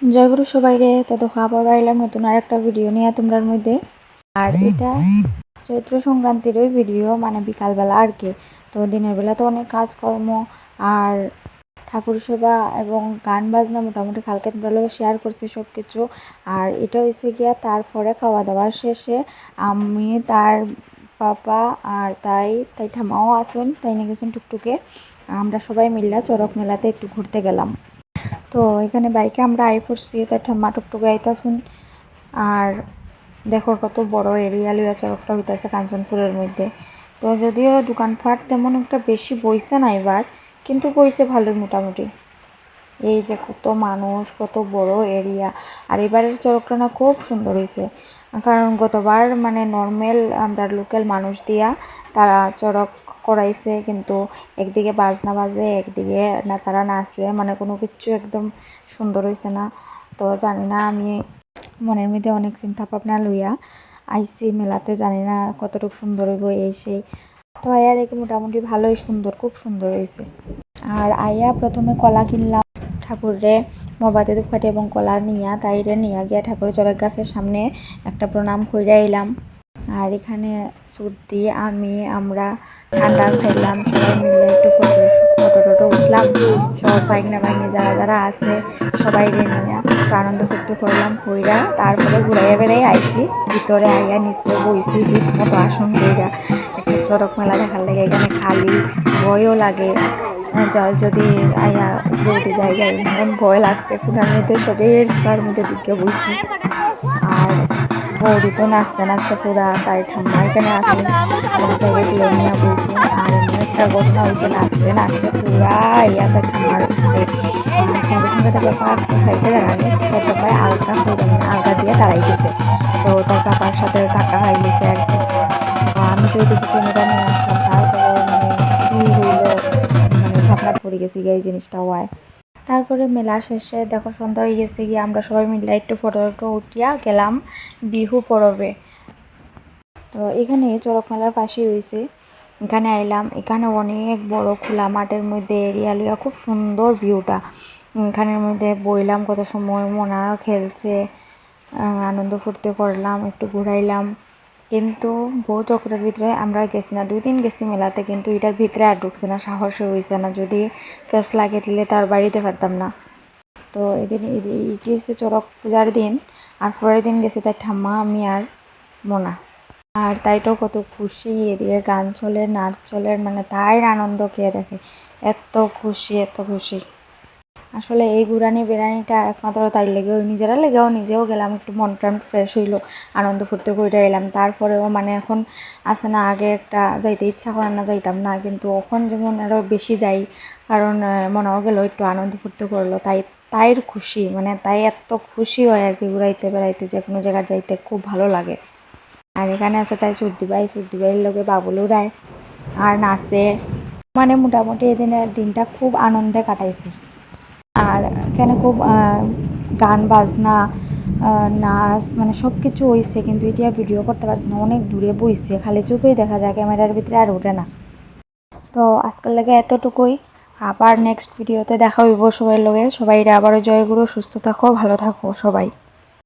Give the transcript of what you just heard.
জয়গুরু সবাই রে। তো দেখো আবার আইলাম নতুন আর একটা ভিডিও নিয়ে তোমরার মধ্যে। আর এটা চৈত্র সংক্রান্তিরই ভিডিও, মানে বিকালবেলা আর কি। তো দিনের বেলা তো অনেক কাজকর্ম আর ঠাকুর সেবা এবং গান বাজনা মোটামুটি কালকে তোমরা লোক শেয়ার করছি সব কিছু। আর এটা হয়েছে গিয়া তারপরে খাওয়া দাওয়ার শেষে আমি তার পাপা আর তাই ঠামাও আসুন, তাই নিয়ে গেছেন টুকটুকে। আমরা সবাই মিললা চড়ক মেলাতে একটু ঘুরতে গেলাম। তো এখানে বাইকে আমরা আই পড়ছি, তাই ঠাম্মা টুকটুকে আইতাছুন। আর দেখো কত বড় এরিয়া লিয়া চরকটা হইতেছে কাঞ্চনপুরের মধ্যে। তো যদিও দোকানপাট তেমন একটা বেশি বইছে না এবার, কিন্তু বইছে ভালোই মোটামুটি। এই যে কত মানুষ, কত বড় এরিয়া। আর এবারের চরকটা না খুব সুন্দর হয়েছে, কারণ গতবার মানে নর্মাল আমরা লোকাল মানুষ দিয়া তারা চড়ক করাইছে, কিন্তু একদিকে বাজনা বাজে একদিকে না তারা নাচে, মানে কোনো কিছু একদম সুন্দর হয়েছে না। তো জানি না, আমি মনের মধ্যে অনেক চিন্তা ভাবনা লইয়া আইসি মেলাতে, জানি না কতটুকু সুন্দর হইব এই সেই। তো আয়া দেখি মোটামুটি ভালোই সুন্দর, খুব সুন্দর হয়েছে। আর আয়া প্রথমে কলা কিনলাম ঠাকুরে মবাতে ধূপকাঠি এবং কলা নিয়া তাইরে নিয়ে গিয়া ঠাকুরের চড়ক গাছের সামনে একটা প্রণাম কইরা এলাম। আর এখানে সর্দি আমরা ঠান্ডা খাইলাম, সবাই মিলে একটু ফটো উঠলাম, সব বাইকনা বাইনে যারা আছে সবাই নিয়ে আনন্দ করতে করলাম কইরা। তারপরে ঘুরাইয়া বেড়াই আইছি ভিতরে, আইয়া নিচে বইছি ঠিক মতো আসন কইরা। একটা চড়ক মেলা দেখার লাগে এখানে খালি ভয়ও লাগে, যদি আয়া উপরে জায়গায় এমন ভয় লাগছে খুনার মধ্যে সবের তার মধ্যে ঢুকে বইছি। আর বৌদি তো নাচতে নাচতে পুরা তাই ঠাম্মা এখানে আসে জায়গাগুলো নিয়ে বইছি। আর এমন একটা ঘটনা হয়েছে, নাচতে নাচতে পুরা ইয়া তার ঠাম্মার সঙ্গে সঙ্গে তার পাপা আসতে সাইডে দাঁড়ালে তার পাপায় আলগা করে মানে আলগা দিয়ে দাঁড়াই গেছে। তো তার পাপার সাথে টাকা খাই গেছে আর কি। আমি তো এদিকে ক্যামেরা নিয়ে আসলাম, তারপরে মানে কী হইলো মানে ভাবনা পড়ে গেছি এই জিনিসটা হয়। তারপরে মেলা শেষে দেখো সন্ধ্যা হয়ে গেছে গিয়ে আমরা সবাই মিলে একটু ফটো উঠিয়া গেলাম বিহু পরবে। তো এখানে চড়ক মেলার পাশেই হয়েছে, এখানে আইলাম। এখানে অনেক বড় খোলা মাঠের মধ্যে এরিয়া লিয়া খুব সুন্দর ভিউটা। এখানের মধ্যে বইলাম কত সময়, মনারা খেলছে, আনন্দ ফুর্তি করলাম, একটু ঘুরাইলাম। কিন্তু বউ চক্রের ভিতরে আমরা গেছি না, 2 দিন গেছি মেলাতে, কিন্তু এটার ভিতরে আর ঢুকছে না, সাহস হয়েছে না। যদি ফেস লাগে দিলে তার বাড়িতে পারতাম না। তো এদিন এটি হচ্ছে চড়ক পূজার দিন। আর পরের দিন গেছে তাই ঠাম্মা আমি আর মোনা। আর তাই তো কত খুশি, এদিকে গান চলে নাচ চলে, মানে তাই আনন্দ কে দেখে, এত খুশি এত খুশি। আসলে এই ঘুরানি বেড়ানিটা একমাত্র তাই লেগেও নিজেরা লেগেও নিজেও গেলাম, একটু মন প্রাণ ফ্রেশ হইলো, আনন্দ ফুর্তি করে এলাম। তারপরেও মানে এখন আছে না, আগে একটা যাইতে ইচ্ছা করে না, যাইতাম না, কিন্তু এখন যেমন আরও বেশি যাই, কারণ মনেও গেলো একটু আনন্দ ফুর্তি করলো, তাইর খুশি, মানে তাই এত খুশি হয় আর কি ঘুরাইতে বেড়াইতে, যে কোনো জায়গায় যাইতে খুব ভালো লাগে। আর এখানে আছে তাই সর্দি ভাইয়ের লোকে বাবুল উড়ায় আর নাচে, মানে মোটামুটি এদিনের দিনটা খুব আনন্দে কাটাইছি। আর এখানে খুব গান বাজনা নাচ মানে সব কিছু হয়েছে, কিন্তু এটা ভিডিও করতে পারছি না, অনেক দূরে বইছে, খালি চোখেই দেখা যায়, ক্যামেরার ভিতরে আর ওঠে না। তো আজকাল লাগে এতটুকুই, আবার নেক্সট ভিডিওতে দেখা হইব সবাই লগে। সবাই আবারও জয়গুরু, সুস্থ থাকো, ভালো থাকো সবাই।